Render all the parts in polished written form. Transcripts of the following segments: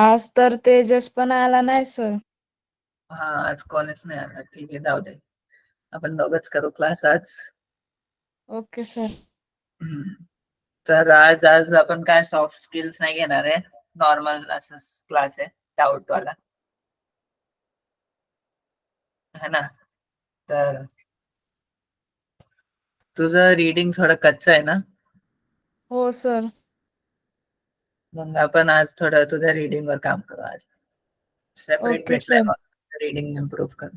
आज तर तेजस पण आला नाही सर. हा, आज कोणीच नाही आला. ठीक आहे, जाऊ दे. आपण दोघंच करू क्लास आज. Okay sir. तर आज आपण काय सॉफ्ट स्किल्स नाही घेणार आहे. नॉर्मल असंच क्लास आहे, डाऊट वाला, है ना. तर तुझं रीडिंग थोडं कच्चं आहे ना. हो सर. मग आपण आज थोडं तुझ्या रीडिंग वर काम करू. आज सेपरेट ओके भेटलाय, सर. मग रीडिंग इम्प्रूव्ह कर.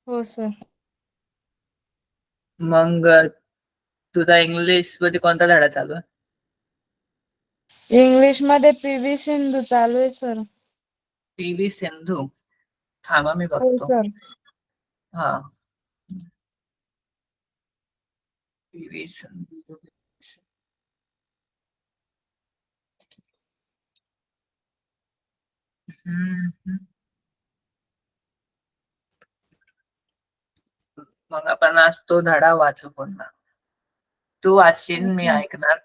हो सर. मग तुझा इंग्लिश मध्ये कोणता धडा चालू आहे? इंग्लिश मध्ये पी.व्ही. सिंधू चालू आहे सर. पी.व्ही. सिंधू. थांबा, मी हो बघतो. सर. हा, पी.व्ही. सिंधू. हम्म. मग आपण आज तो धडा वाचू पुन्हा. तू वाचशील, मी ओके. ऐकणार.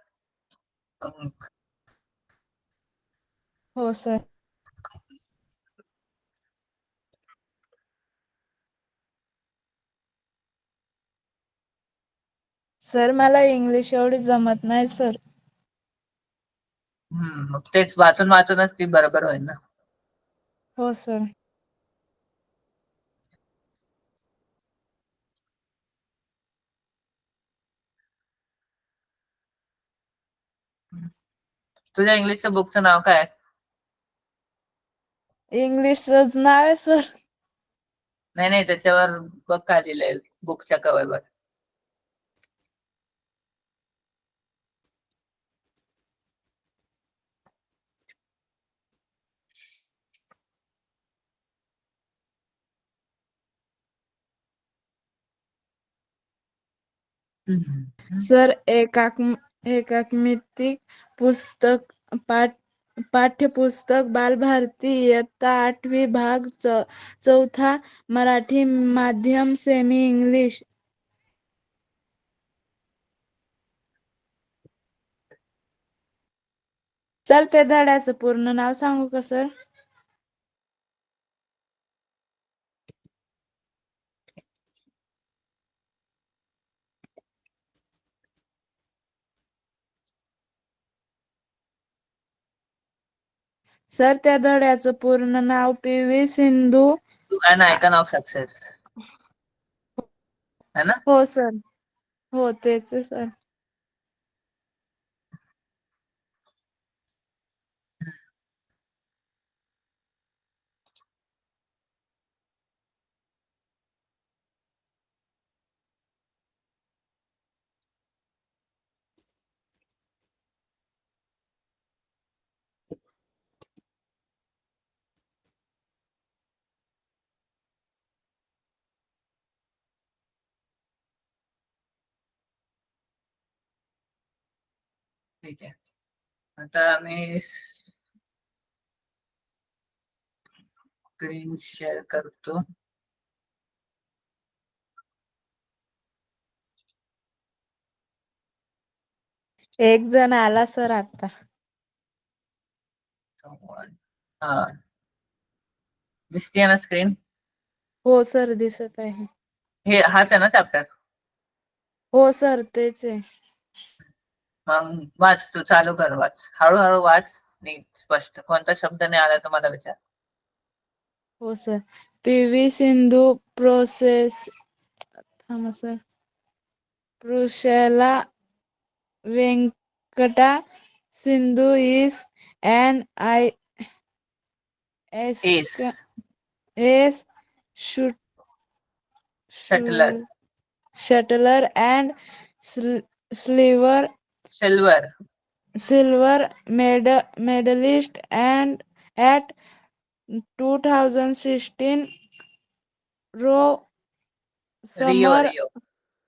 हो सर. सर मला इंग्लिश एवढी जमत नाही सर. मग तेच वाचून वाचूनच ती बरोबर होईल ना. हो सर. तुझ्या इंग्लिशच्या बुकचं नाव काय आहे? इंग्लिशच नाव आहे सर. नाही नाही, त्याच्यावर बघ काय लिहिलंय बुकच्या कव्हरवर. सर एकात्मिक पुस्तक पाठ्यपुस्तक बालभारती इयत्ता 8वी भाग चौथा मराठी माध्यम सेमी इंग्लिश. सर ते धड्याचं पूर्ण नाव सांगू का सर? सर त्या धड्याचं पूर्ण नाव P V. Sindhu an icon of success, है ना. हो सर. हो तेच आहे सर. ठीक आहे. आता मी स्क्रीन शेअर करतो. एक जण आला सर आता. हा, दिसते ना स्क्रीन. हो सर दिसत आहे. हे हाच आहे ना चॅप्टर. हो सर तेच आहे. मग वाच, तू चालू कर, वाच हळूहळू वाच. नीट स्पष्ट, कोणता शब्द नाही आला तर मला विचार. हो सर. पी.व्ही. सिंधू प्रोसेस थांबा सर. पुरुषाला Venkata Sindhu is an S ace shoot shuttler, shuttler and silver medalist and at 2016 Rio Rio Summer Rio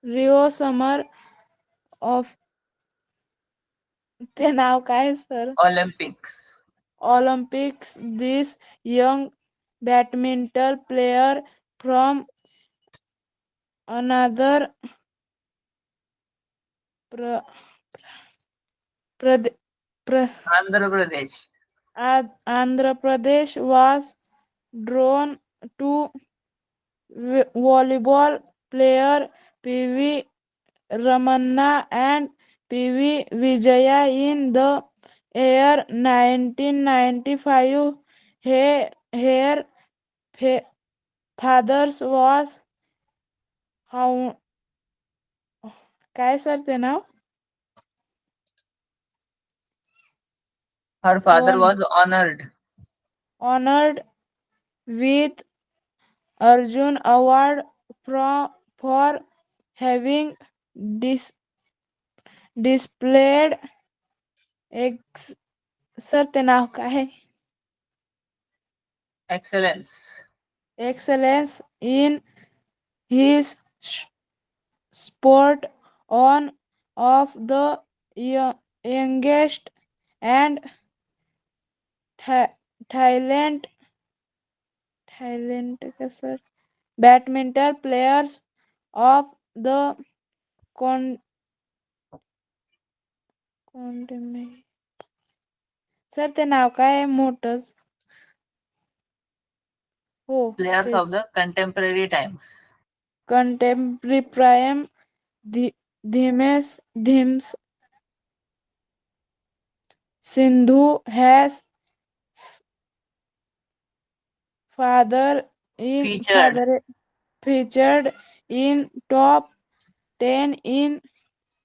Rio Summer of ते नाव काय sir? Olympics. Olympics. This young badminton player from another प्र, प्रद, प्र, Andhra Pradesh. Andhra Pradesh was drawn to volleyball player PV Ramanna and PV Vijaya in the year 1995. Her fathers was how काय sir ते नाव Her father Won was honored. honored with Arjun Award for having dis, displayed ex, sir ते नाव काय आहे? Excellence. Excellence in his sport on of the youngest and Thailand का sir badminton players of the con sir ते नाव काय आहे मोठंच हो Players of तेच the contemporary times. contemporary prime themes Sindhu has father Featured. featured in top 10 in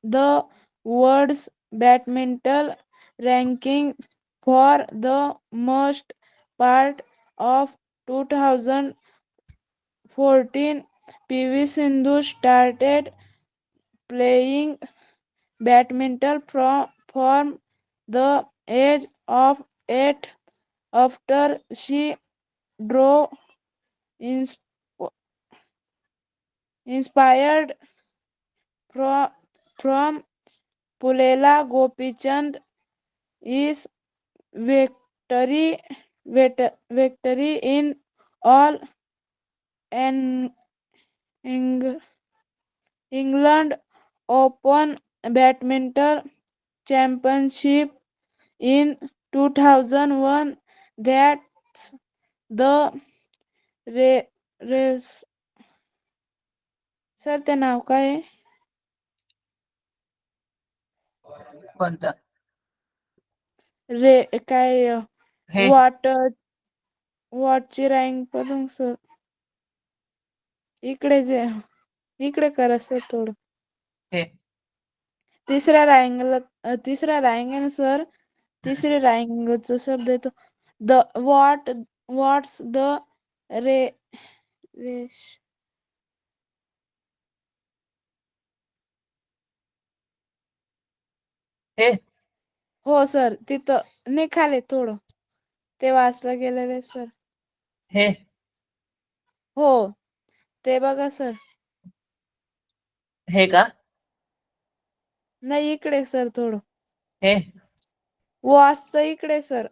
the world's badminton ranking for the most part of 2014. PV Sindhu started playing badminton from the age of 8 after she drew ins- inspired from Pulela Gopichand is victory victory in all and England Open Badminton Championship in 2001. That's the race. Sir ते नाव काय आहे? कोणतं? काय हे वॉटची rank पण sir इकडे जे इकडे करा सर थोडं हे तिसऱ्या रँक आहे ना सर तिसरी रँकचा शब्द येतो द व्हॉट्स द रे रेश हे हो सर तिथं निघाले थोडं ते वाचलं गेलेलं आहे सर हे हो ते बघा सर हे का? नाही इकडे सर थोडं हे वाचचं इकडे सर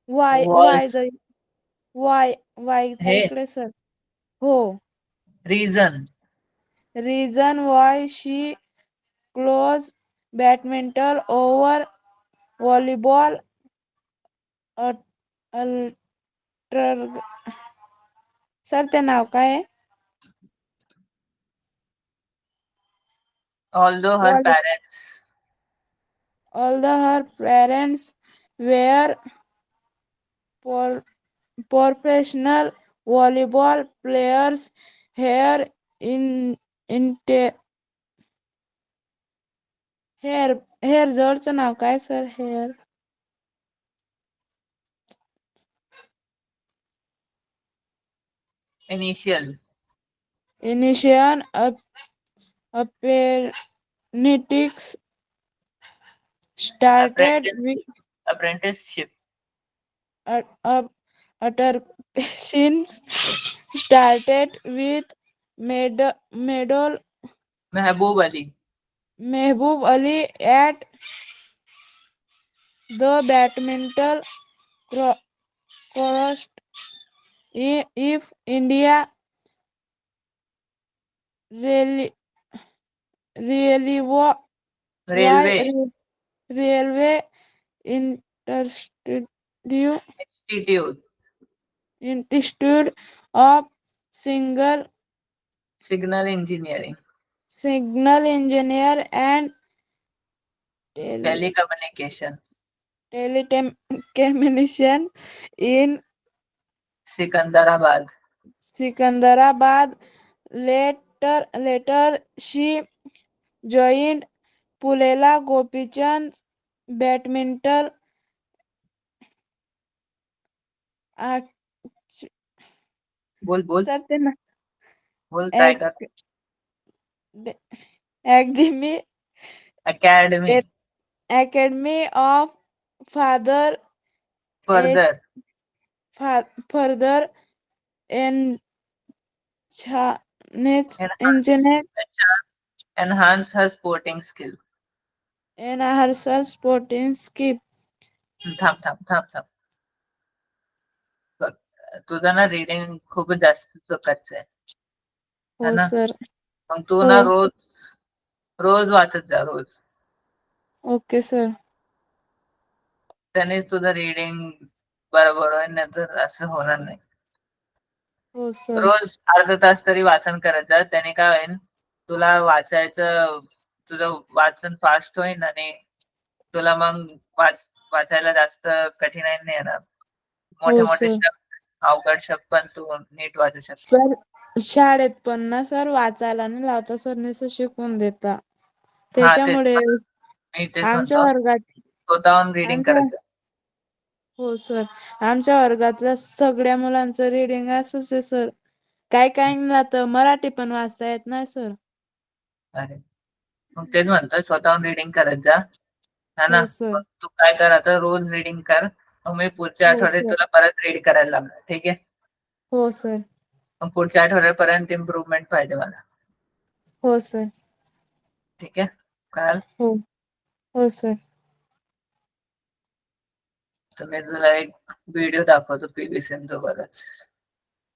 वाय वॉल्स. वाय वायचं हे इकडे सर हो reason. reason why she close badminton over volleyball alter sir ते नाव काय आहे Although her parents although her parents were professional volleyball players here in hair जवळचं नाव काय sir hair initial Initian apprenticeships started with apprenticeship. apprenticeships started with medal Mehboob Ali. Mehboob Ali at the badminton course. If India really really why Railway. railway interested Institute Institute of Single Signal Engineering Signal Engineer and Tele- Telecommunication Telecommunication in Sikandarabad. Sikandarabad. Later she joined Pulela Gopichand's badminton ac- बोल बोल sir ते ना बोल काय कर Academy Academy Academy of Father further further en engineer enhance her sporting skill. in her sporting skip. थांब थांब थांब थांब बघ, तुझं ना रीडिंग खूप जास्त चुकायचं आहे है हो ना. सर. मग तू हो. ना रोज रोज वाचत जा रोज. Okay sir. त्यानेच तुझं रीडिंग बरोबर होईल, नाहीतर असं होणार नाही. हो सर. रोज अर्धा तास तरी वाचन करत जा. त्याने काय होईल, तुला वाचायचं, तुझं वाचन फास्ट होईल आणि तुला मग वाचायला जास्त कठीणाई नाही येणार. मोठे हो मोठे सर. शब्द, अवघड शब्द पण तू नीट वाचू शकते. सर शाळेत पण ना सर वाचायला नाही लावता सर, नुसतं शिकवून देता. हा तेच त्याच्यामुळे मी तेच आमच्या म्हणतो, वर्गात स्वतःहून रीडिंग आमच्या करत जा. हो सर, आमच्या वर्गातल्या सगळ्या मुलांचं रीडिंग असंच आहे सर. काय तर मराठी पण वाचता येत नाही सर. अरे मग तेच म्हणतोय, स्वतःहून रीडिंग करत जा है ना. हो सर. मग तू काय कर, आता रोज रीडिंग कर. मग मी पुढच्या हो आठवड्यात सर. तुला परत रीड करायला लागणार, ठीक आहे. हो सर. मग पुढच्या आठवड्यापर्यंत इम्प्रुव्हमेंट पाहिजे मला, हो सर. ठीक आहे. कळाल. हो. हो सर. तर मी तुला एक व्हिडिओ दाखवतो पीव्ही सिंधू बरोबर.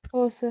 हो सर.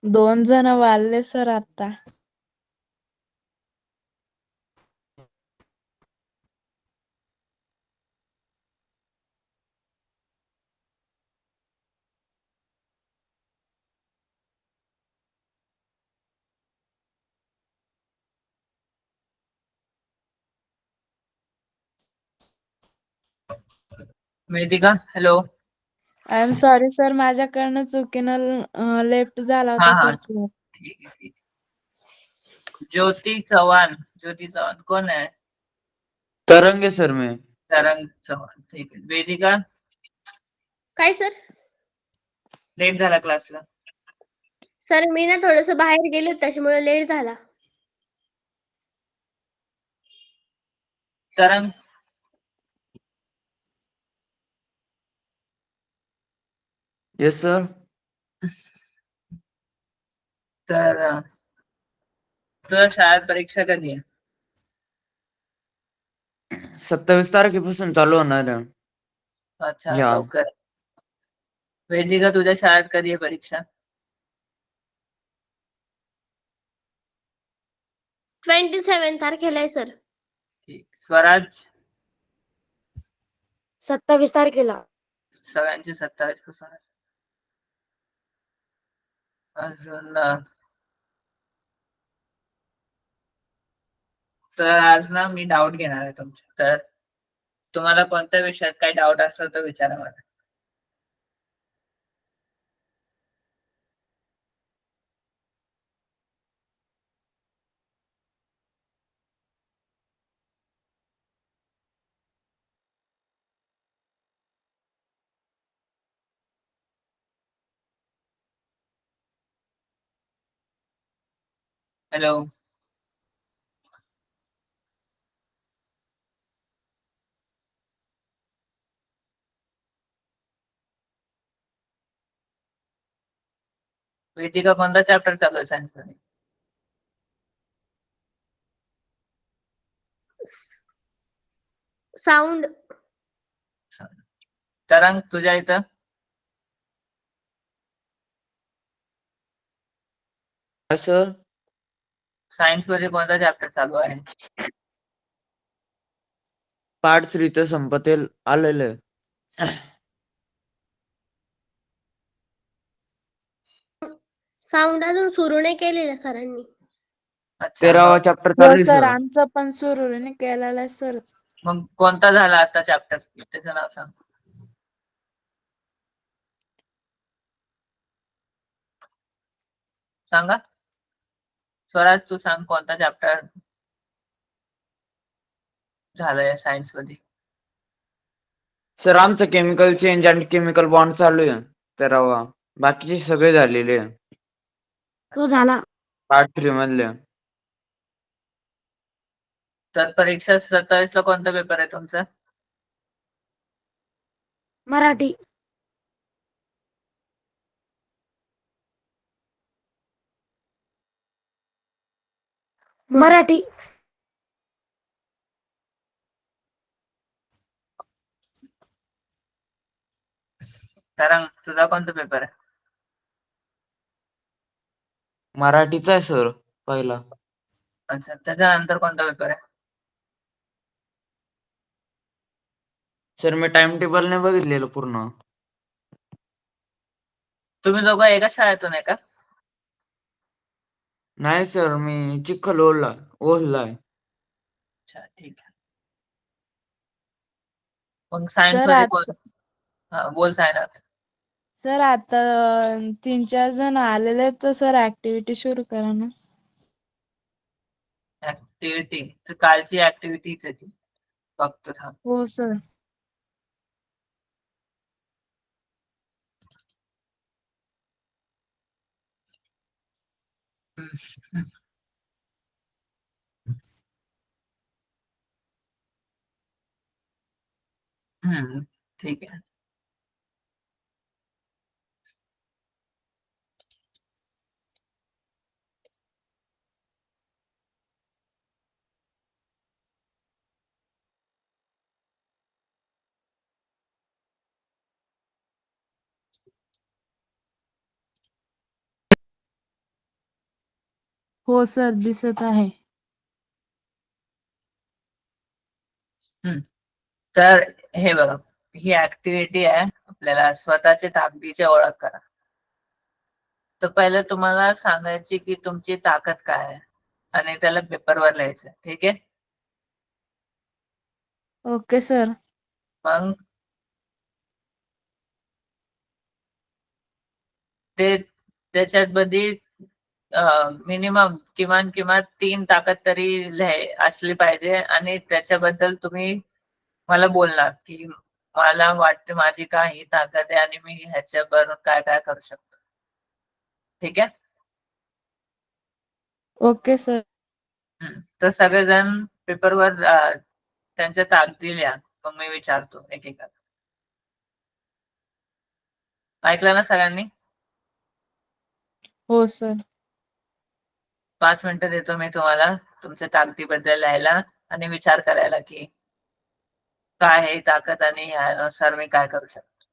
दोन जण वाढले सर आता. Vedika hello. I am sorry sir, माझ्याकडनं चुकीनं लेफ्ट झाला हा होता हा सर. ठीक आहे ठीक आहे. ज्योती चव्हाण कोण आहे. तरंगे सर में तरंग चव्हाण, ठीक आहे. वेदिका काय सर? लेट झाला क्लासला. सर मी ना थोडस बाहेर गेले होते, त्याच्यामुळे लेट झाला. तरंग यस सर. तर तुझ्या शाळेत परीक्षा कधी आहे. 27 तारखेपासून चालू होणार आहे. अच्छा या लवकर. वेदिका, तुझ्या शाळेत कधी आहे परीक्षा? 27 तारखेला आहे सर. ठीक. स्वराज, 27 तारखेला. सगळ्यांची 27 पासून आहे. अजून तर आज ना मी डाऊट घेणार आहे तुमचे. तर तुम्हाला कोणत्या विषयात काही डाऊट असेल तर विचारा मला. हॅलो. वेदिका, कोणता चॅप्टर चालू आहे सायन्स मध्ये? साऊंड. तरंग, तुझ्या इथं? काय सर? सायन्स मध्ये कोणता चॅप्टर चालू आहे? पार्ट 3 तर संपतेल आलेलं. साऊंड अजून सुरू नाही केलेला सरांनी. अच्छा, 13वा चॅप्टर हो चालू आहे सर, सर. आमचं पण सुरू नाही केलेलं आहे सर. मग कोणता झाला आता चॅप्टर? त्याचं नाव सांग. सांगा. स्वराज, तू सांग कोणता चॅप्टर झालाय सायन्स मध्ये? सर आमचं केमिकल चेंज आणि केमिकल बॉन्ड चालू आहे 13वा. बाकीचे सगळे झालेले आहे तो झाला. पार्ट 3 मधले. तर परीक्षा 27 ला कोणता पेपर आहे तुमचा? मराठी. मराठी. तरंग, तुझा कोणता पेपर आहे? मराठीचा आहे सर पहिला. अच्छा, त्याच्यानंतर कोणता पेपर आहे? सर मी टाइम टेबल नाही बघितलेलं पूर्ण. तुम्ही दोघं एका शाळेतून आहे का? नाही सर, मी चिखल ओहला आहे. अच्छा, ठीक आहे. मग सायन्स सर मध्ये आता बोल सायनात. सर आता 3-4 जण आलेले आहेत, तर सर ऍक्टिव्हिटी सुरू करा ना. ऍक्टिव्हिटी तर कालची ऍक्टिव्हिटीच आहे ती. फक्त थांब. हो सर. ठीक आहे. हो सर, दिसत आहे. तर हे बघा, ही ऍक्टिव्हिटी आहे. आपल्याला स्वतःच्या ताकदीची ओळख करा. तर पहिले तुम्हाला सांगायची की तुमची ताकद काय आहे आणि त्याला पेपरवर लिहायचं. ठीक आहे. Okay sir. मग ते त्याच्यात बधी मिनिमम किमान 3 ताकद तरी असली पाहिजे आणि त्याच्याबद्दल तुम्ही मला बोलणार की मला वाटते माझी का ही ताकद आहे आणि मी ह्याच्याबरोबर काय काय करू शकतो. ठीक आहे. Okay sir. तर सगळेजण पेपरवर त्यांच्या ताकदी लिहा. मग मी विचारतो एकेका. ऐकलं ना सगळ्यांनी? हो सर. 5 मिनिटं देतो मी तुम्हाला तुमच्या ताकदीबद्दल लिहायला आणि विचार करायला की काय आहे ताकद आणि ह्यानुसार मी काय करू शकतो.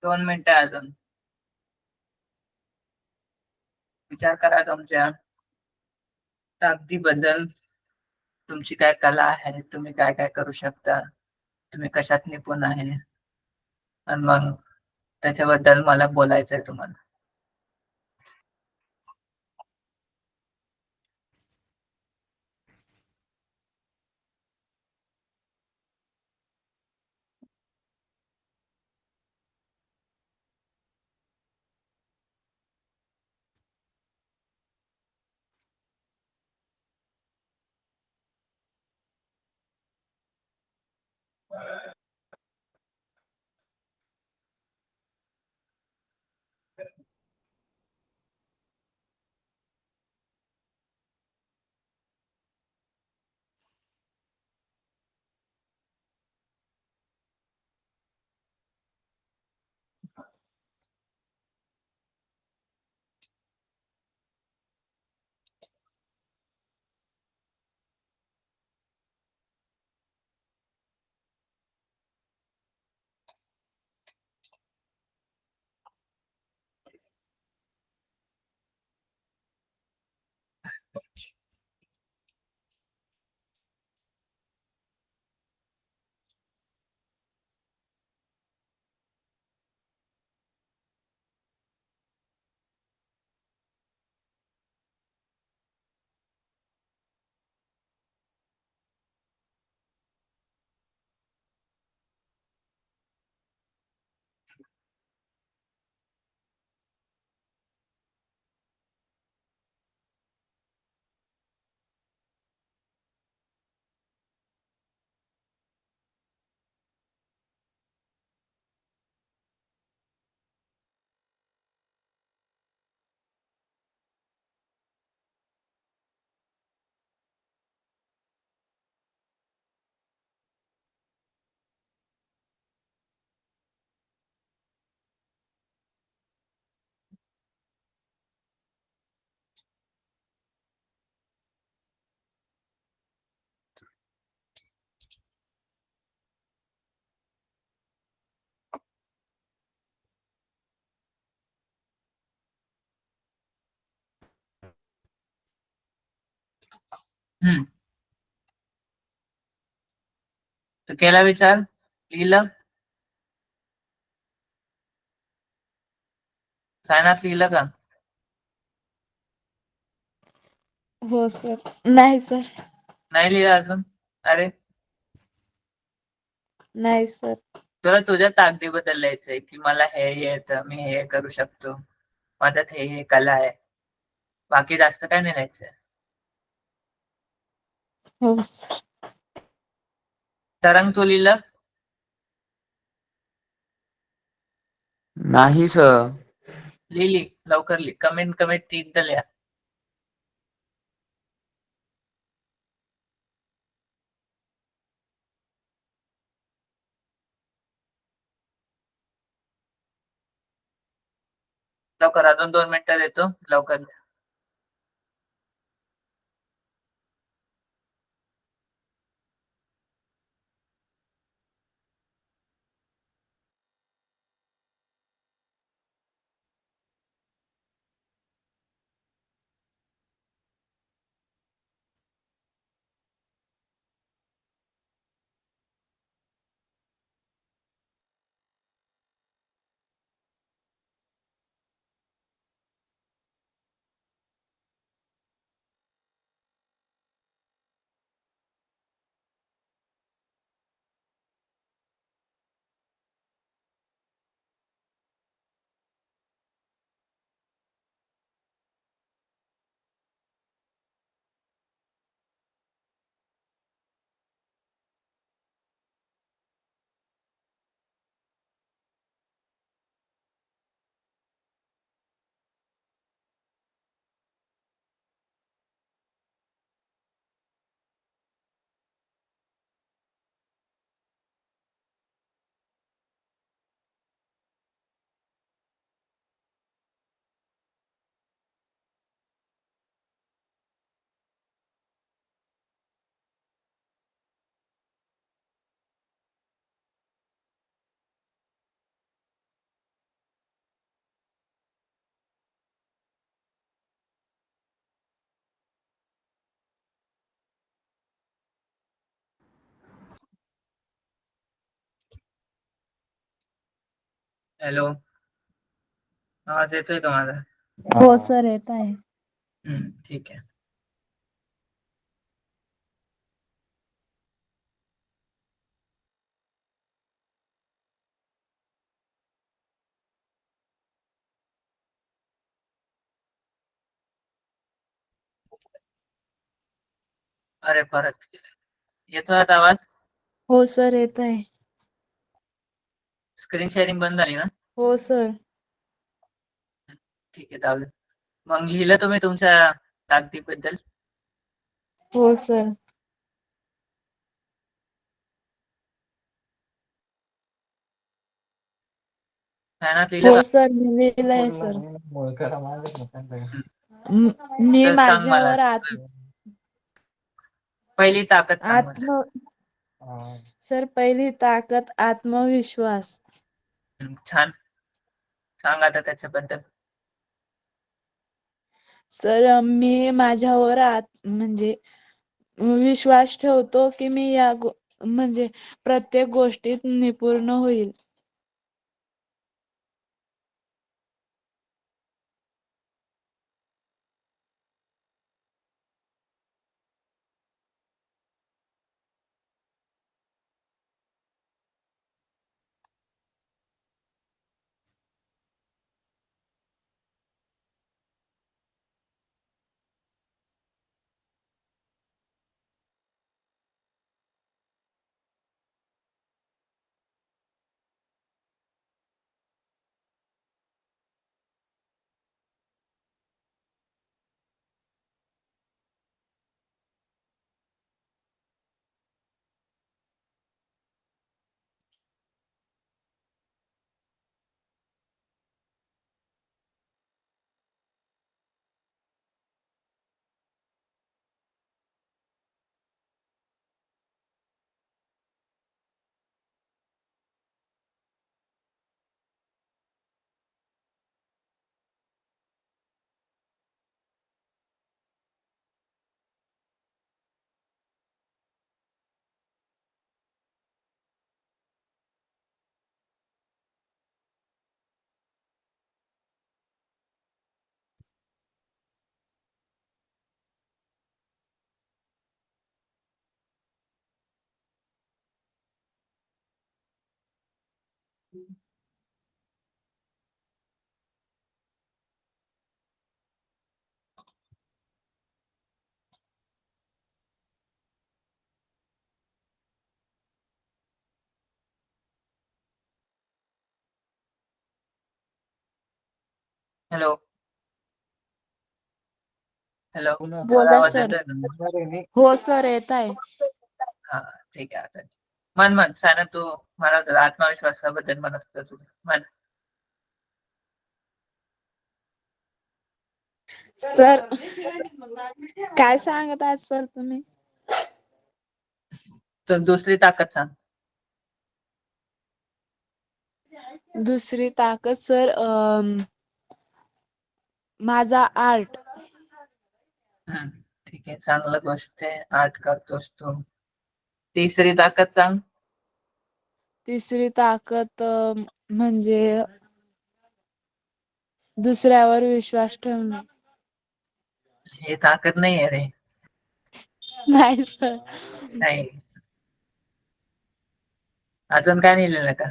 2 मिनिटं अजून. विचार करा तुमच्या ताकदीबद्दल. तुमची काय कला आहे, तुम्ही काय काय करू शकता, तुम्ही कशात निपुण आहे, आणि मग त्याच्याबद्दल मला बोलायचंय तुम्हाला. हम्म. तर केला विचार, लिहिलं, सायनात लिहिलं का? हो सर. नाही सर. नाही लिहिलं अजून? अरे, नाही सर. तुला तुझ्या ताकदीबद्दल लिहायचंय की मला हे येतं, मी हे करू शकतो, माझ्यात हे कला आहे. बाकी जास्त काय नाही लिहायचंय. हो सर. तरंग, तू लिहिलं? नाही सर. लिहिली, लवकर लिही. कमीत कमी 3 तर लिहा. लवकर, अजून 2 मिनिटं देतो, लवकर लिहा. हॅलो, आवाज येतोय का माझा? हो सर येत आहे. ठीक आहे. अरे परत येतोय आता आवाज? हो सर येत आहे. स्क्रीन शेअरिंग बंद झाली ना? हो सर. ठीक आहे, चालेल. मग लिहिलं तुम्ही तुमच्या ताकदीबद्दल? हो सर. ध्यानात लिहिलं हो का? सर मी लिहिलंय सर. मी तर सांग मला. माझ्यावर पहिली ताकद सांग मला. सर पहिली ताकद आत्मविश्वास. छान. सांग आता त्याच्याबद्दल. सर मी माझ्यावर म्हणजे विश्वास ठेवतो की मी म्हणजे प्रत्येक गोष्टीत निपुण होईल. हॅलो. हॅलो. माझा बोला आवाज सर. येतोय का? हो सर येत आहे. हा, ठीक आहे. आता म्हण सायना, तू म्हणत होता आत्मविश्वासाबद्दल म्हणत होता तू. म्हण. सर काय सांगत आहात सर तुम्ही? तर दुसरी ताकद सांग. दुसरी ताकद सर माझा आर्ट. ठीक आहे, चांगलं गोष्ट आहे. आर्ट करतोस तू. तिसरी ताकद सांग. तिसरी ताकद म्हणजे दुसऱ्यावर विश्वास ठेवणे. हे ताकद नाही आहे रे. नाही सर. नाही. अजून काय लिहिलेलं का?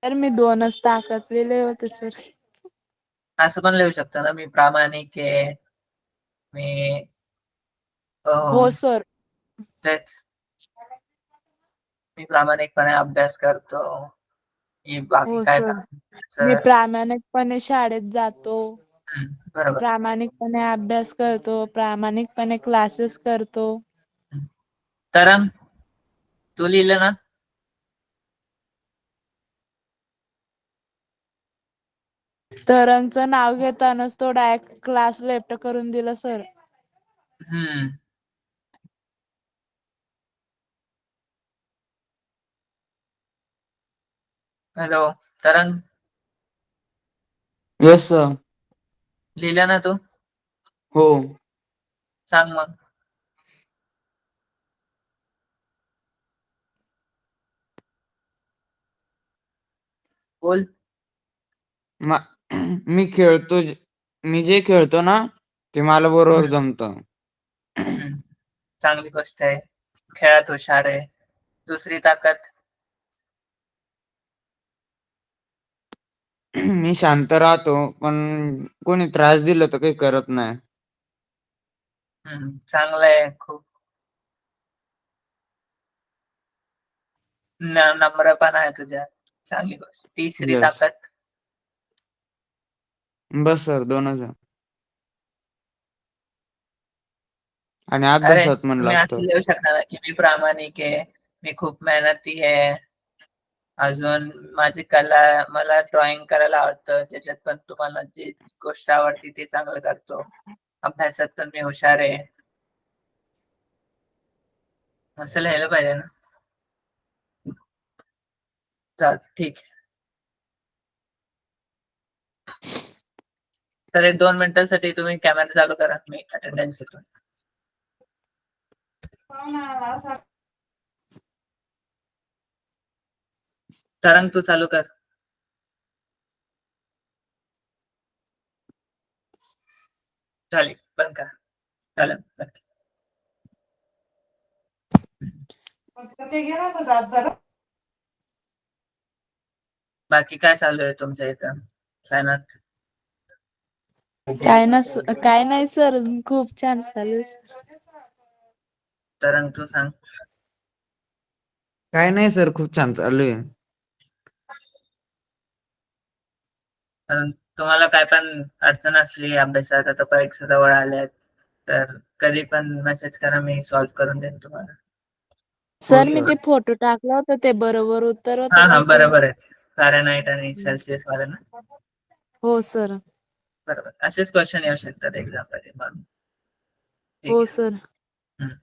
तर मी 2च ताकद लिहिले होते सर. असं पण लिहू शकतो ना, मी प्रामाणिक आहे. मी हो सर. तेच. मी प्रामाणिकपणे अभ्यास करतो. मी बाकी हो काय सर. काम मी सर. प्रामाणिकपणे शाळेत जातो. बरोबर. प्रामाणिकपणे अभ्यास करतो. प्रामाणिकपणे क्लासेस करतो. तरंग, तू लिहिलं ना? तरंगचं नाव घेतानाच तो डायरेक्ट क्लास लेफ्ट करून दिला सर. हम्म. हॅलो तरंग, येस सर. लिहिलं ना तू? हो. सांग मग. बोल. मी खेळतो मी जे खेळतो ना ते मला बरोबर जमतं. हम्म. चांगली गोष्ट आहे. खेळात हुशार आहे. दुसरी ताकद. मी शांत राहतो पण कोणी त्रास दिला तर काही करत नाही. चांगलं आहे खूप. नम्रपणा आहे तुझ्यात. चांगली गोष्ट. तिसरी Yes. ताकद. बस सर 2च आहे. आणि अरे अभ्यासात मन तुम्ही असं लागतं. लिहू शकता ना की मी प्रामाणिक आहे, मी खूप मेहनती आहे. अजून माझी कला, मला ड्रॉइंग करायला आवडतं. त्याच्यात पण तुम्हाला जी गोष्ट आवडते ती चांगलं करतो. अभ्यासात पण मी हुशार आहे. असं लिहायला पाहिजे ना. चाल ठीक आहे. तर 1-2 मिनिटांसाठी तुम्ही कॅमेरा चालू करा. मी अटेंडन्स घेतो. तरंग तू चालू कर. चालेल बंद करा. चालेल बंद. बाकी काय चालू आहे तुमच्या इथं सायनात? काय नाही सर, खूप छान चालू आहे सर. तरंग तू सांग. काय नाही सर, खूप छान चालू आहे. तुम्हाला काय पण अडचण असली अभ्यासात, आता परीक्षा जवळ आल्यात, तर कधी पण मेसेज करा, मी सॉल्व्ह करून देईन तुम्हाला. सर मी सर. ते फोटो टाकला होता ते बरोबर उत्तर हा होतं हा का सर? बरोबर आहे. फॅरेनहाइट आणि सेल्सिअस वाले ना. हो सर. बरोबर. असेच क्वेश्चन येऊ शकतात एक्झाम मध्ये मग. ठीक हो आहे. सर. हम्म.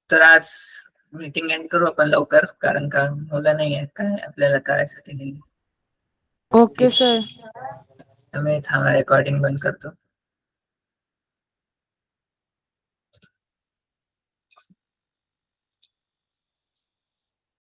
तर आज मीटिंग एंड करू आपण लवकर, कारण का मुलं नाही आहे काय आपल्याला करायसाठी नाही. Okay sir. तर मी थांबा रेकॉर्डिंग बंद करतो.